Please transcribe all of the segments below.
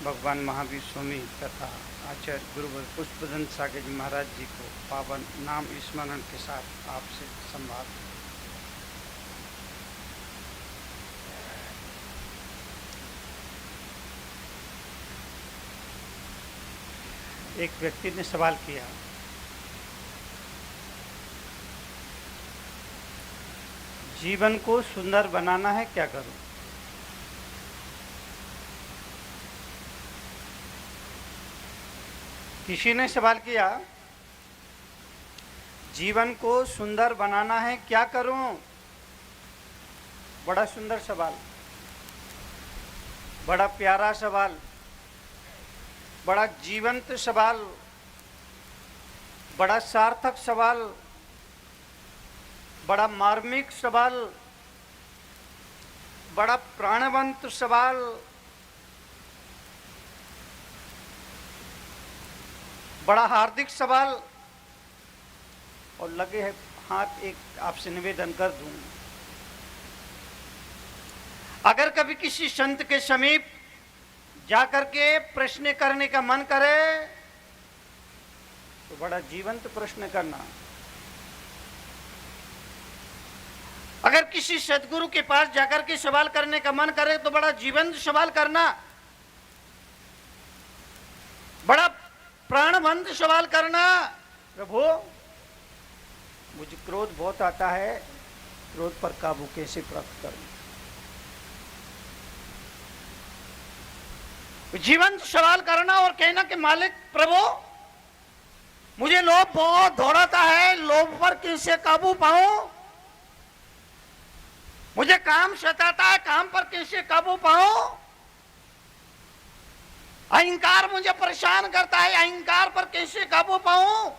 भगवान महावीर स्वामी तथा आचार्य गुरुवर पुष्पदन सागर जी महाराज जी को पावन नाम स्मरण के साथ आपसे संवाद। एक व्यक्ति ने सवाल किया, जीवन को सुंदर बनाना है, क्या करूं? किसी ने सवाल किया, जीवन को सुंदर बनाना है, क्या करूं? बड़ा सुंदर सवाल, बड़ा प्यारा सवाल, बड़ा जीवंत सवाल, बड़ा सार्थक सवाल, बड़ा मार्मिक सवाल, बड़ा प्राणवंत सवाल, बड़ा हार्दिक सवाल। और लगे है हाथ, एक आपसे निवेदन कर दूं, अगर कभी किसी संत के समीप जाकर के प्रश्न करने का मन करे तो बड़ा जीवंत प्रश्न करना। अगर किसी सदगुरु के पास जाकर के सवाल करने का मन करे तो बड़ा जीवंत सवाल करना, बड़ा प्राणवंत सवाल करना। प्रभु, मुझे क्रोध बहुत आता है, क्रोध पर काबू कैसे प्राप्त करूं? जीवंत सवाल करना और कहना कि मालिक प्रभु, मुझे लोभ बहुत दौड़ाता है, लोभ पर कैसे काबू पाऊं? मुझे काम सताता है, काम पर कैसे काबू पाऊं? अहंकार मुझे परेशान करता है, अहंकार पर कैसे काबू पाऊं?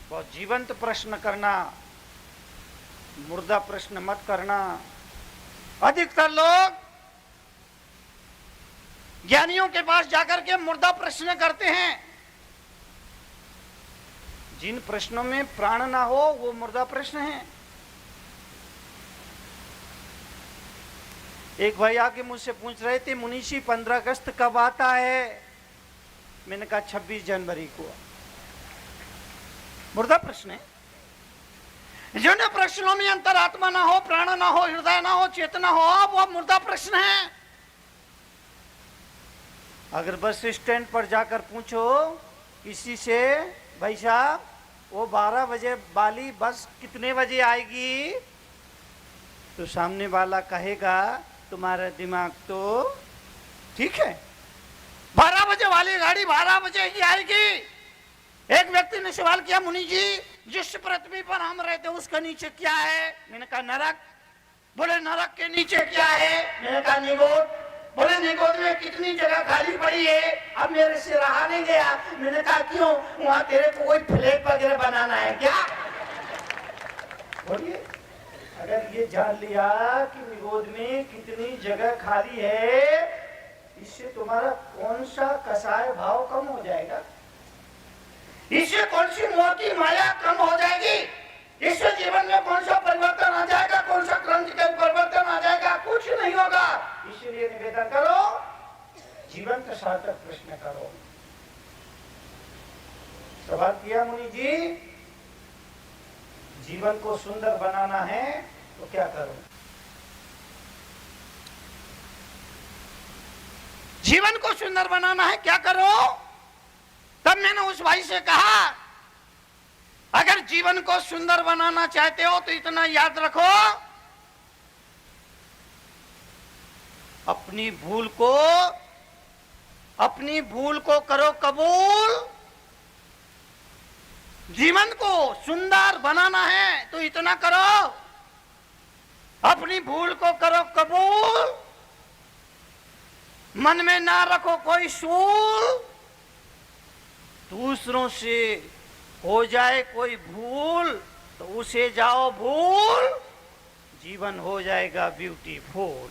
बहुत जीवंत प्रश्न करना, मुर्दा प्रश्न मत करना। अधिकतर लोग ज्ञानियों के पास जाकर के मुर्दा प्रश्न करते हैं। जिन प्रश्नों में प्राण ना हो वो मुर्दा प्रश्न है। एक भाई आके मुझसे पूछ रहे थे, मुनीषी 15 अगस्त कब आता है? मैंने कहा 26 जनवरी को। मुर्दा प्रश्न है। जिन प्रश्नों में अंतरात्मा ना हो, प्राण ना हो, हृदय ना हो, चेतना हो, वो मुर्दा प्रश्न है। अगर बस स्टैंड पर जाकर पूछो किसी से, भाई साहब वो 12 बजे वाली बस कितने बजे आएगी, तो सामने वाला कहेगा तुम्हारा दिमाग तो ठीक है, 12 बजे वाली गाड़ी 12 बजे ही आएगी। एक व्यक्ति ने सवाल किया, मुनि जी जिस पृथ्वी पर हम रहते हैं उसका नीचे क्या है? मैंने कहा नरक। बोले नरक के नीचे क्या है? मैंने कहा निगोद। बोले निगोद में कितनी जगह खाली पड़ी है? अब मेरे से रहा नहीं गया। मैंने कहा क्यों? वहां तेरे को कोई फ्लैट वगैरह बनाना है क्या? बोलिए, अगर ये जान लिया कि निगोद में कितनी जगह खाली है, इससे तुम्हारा कौन सा कसाय भाव कम हो जाएगा? इससे कौन सी मोह की माया कम हो जाएगी? इससे जीवन में कौन सा परिवर्तन आ जाएगा? कौन सा क्रांतिकारी परिवर्तन आ जाएगा? कुछ नहीं होगा। इसलिए निवेदन करो, जीवन का सार्थक प्रश्न करो। सवाल किया मुनि जी, जीवन को सुंदर बनाना है तो क्या करो? जीवन को सुंदर बनाना है, क्या करो? तब मैंने उस भाई से कहा, अगर जीवन को सुंदर बनाना चाहते हो तो इतना याद रखो, अपनी भूल को करो कबूल। जीवन को सुंदर बनाना है तो इतना करो, अपनी भूल को करो कबूल, मन में ना रखो कोई सूल, दूसरों से हो जाए कोई भूल तो उसे जाओ भूल, जीवन हो जाएगा ब्यूटीफुल।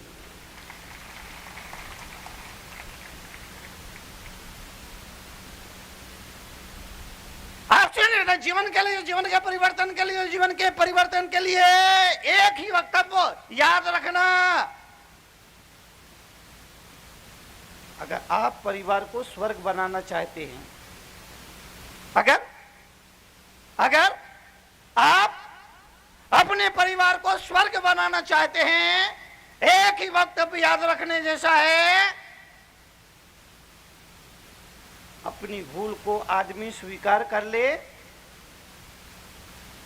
जीवन के लिए, जीवन के परिवर्तन के लिए, जीवन के परिवर्तन के लिए एक ही वक्तव्य याद रखना, अगर आप परिवार को स्वर्ग बनाना चाहते हैं, अगर अगर आप अपने परिवार को स्वर्ग बनाना चाहते हैं, एक ही वक्तव्य याद रखने जैसा है, अपनी भूल को आदमी स्वीकार कर ले,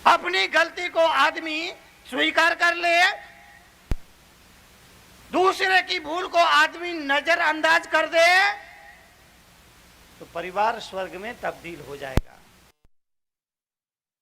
अपनी गलती को आदमी स्वीकार कर ले, दूसरे की भूल को आदमी नजरअंदाज कर दे, तो परिवार स्वर्ग में तब्दील हो जाएगा।